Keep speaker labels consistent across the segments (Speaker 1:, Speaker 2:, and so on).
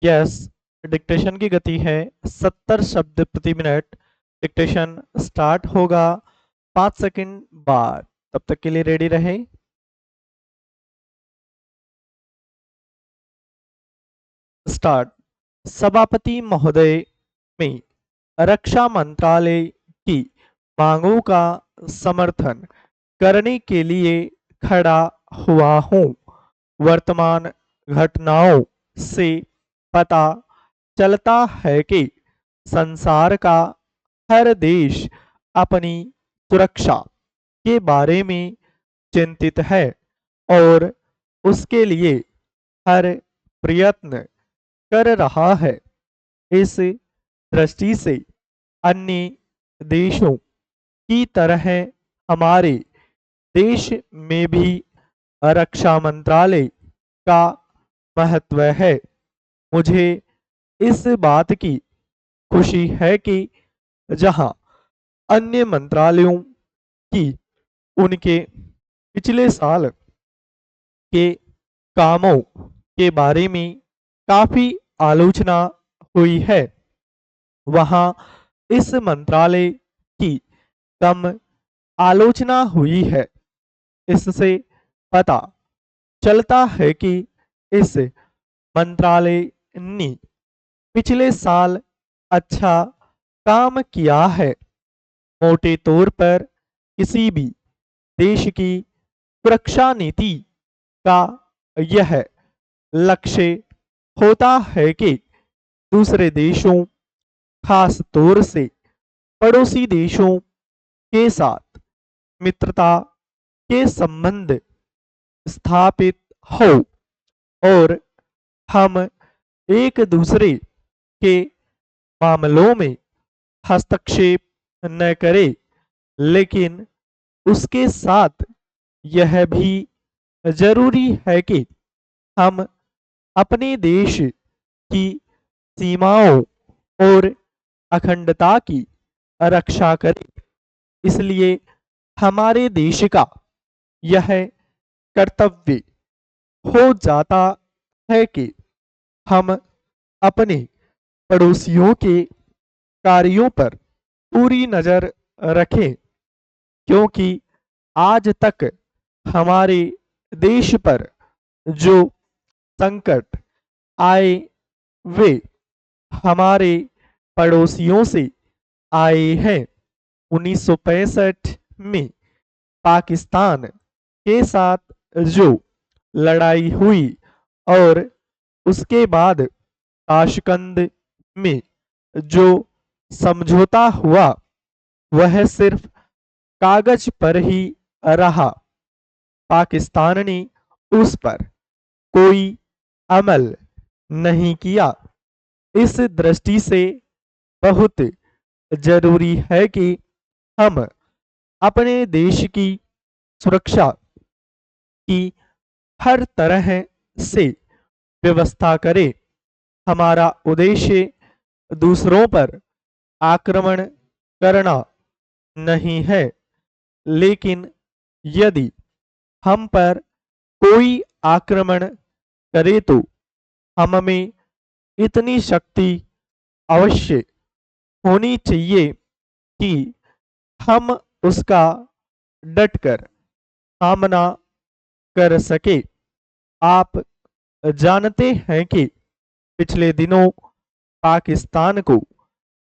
Speaker 1: Yes, dictation की गति है 70 शब्द प्रति मिनट। डिक्टेशन स्टार्ट होगा 5 सेकंड बाद। तब तक के लिए रेडी रहे। स्टार्ट। सभापति महोदय, में रक्षा मंत्रालय की मांगों का समर्थन करने के लिए खड़ा हुआ हूं। वर्तमान घटनाओं से पता चलता है कि संसार का हर देश अपनी सुरक्षा के बारे में चिंतित है और उसके लिए हर प्रयत्न कर रहा है। इस दृष्टि से अन्य देशों की तरह हमारे देश में भी रक्षा मंत्रालय का महत्व है। मुझे इस बात की खुशी है कि जहां अन्य मंत्रालयों की उनके पिछले साल के कामों के बारे में काफी आलोचना हुई है, वहां इस मंत्रालय की कम आलोचना हुई है। इससे पता चलता है कि इस मंत्रालय ने पिछले साल अच्छा काम किया है। मोटे तौर पर किसी भी देश की सुरक्षा नीति का यह लक्ष्य होता है कि दूसरे देशों, खास तौर से पड़ोसी देशों के साथ मित्रता के संबंध स्थापित हो और हम एक दूसरे के मामलों में हस्तक्षेप न करें। लेकिन उसके साथ यह भी जरूरी है कि हम अपने देश की सीमाओं और अखंडता की रक्षा करें। इसलिए हमारे देश का यह कर्तव्य हो जाता है कि हम अपने पड़ोसियों के कार्यों पर पूरी नजर रखें, क्योंकि आज तक हमारे देश पर जो संकट आए वे हमारे पड़ोसियों से आए हैं। 1965 में पाकिस्तान के साथ जो लड़ाई हुई और उसके बाद ताशकंद में जो समझौता हुआ, वह सिर्फ कागज पर ही रहा। पाकिस्तान ने उस पर कोई अमल नहीं किया। इस दृष्टि से बहुत जरूरी है कि हम अपने देश की सुरक्षा की हर तरह से व्यवस्था करें। हमारा उद्देश्य दूसरों पर आक्रमण करना नहीं है, लेकिन यदि हम पर कोई आक्रमण करे तो हम में इतनी शक्ति अवश्य होनी चाहिए कि हम उसका डटकर सामना कर सके। आप जानते हैं कि पिछले दिनों पाकिस्तान को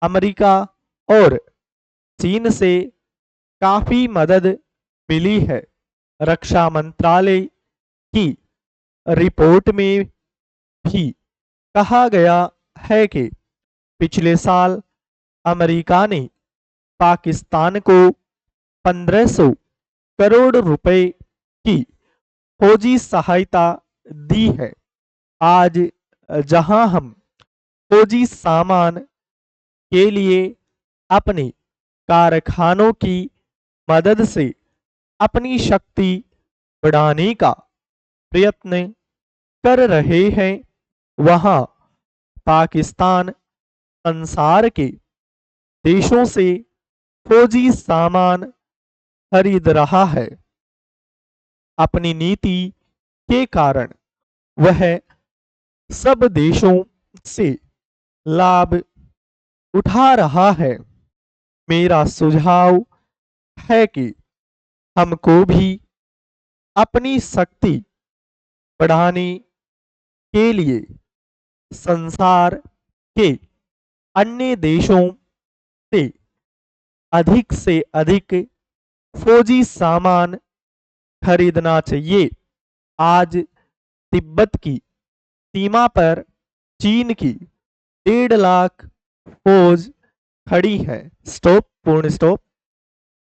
Speaker 1: अमेरिका और चीन से काफी मदद मिली है। रक्षा मंत्रालय की रिपोर्ट में भी कहा गया है कि पिछले साल अमेरिका ने पाकिस्तान को 1500 करोड़ रुपए की फौजी सहायता दी है। आज जहां हम फौजी सामान के लिए अपने कारखानों की मदद से अपनी शक्ति बढ़ाने का प्रयत्न कर रहे हैं, वहां पाकिस्तान संसार के देशों से फौजी सामान खरीद रहा है। अपनी नीति के कारण वह सब देशों से लाभ उठा रहा है। मेरा सुझाव है कि हमको भी अपनी शक्ति बढ़ाने के लिए संसार के अन्य देशों से अधिक फौजी सामान खरीदना चाहिए। आज तिब्बत की सीमा पर चीन की 1.5 लाख फौज खड़ी है। स्टॉप, पूर्ण स्टॉप।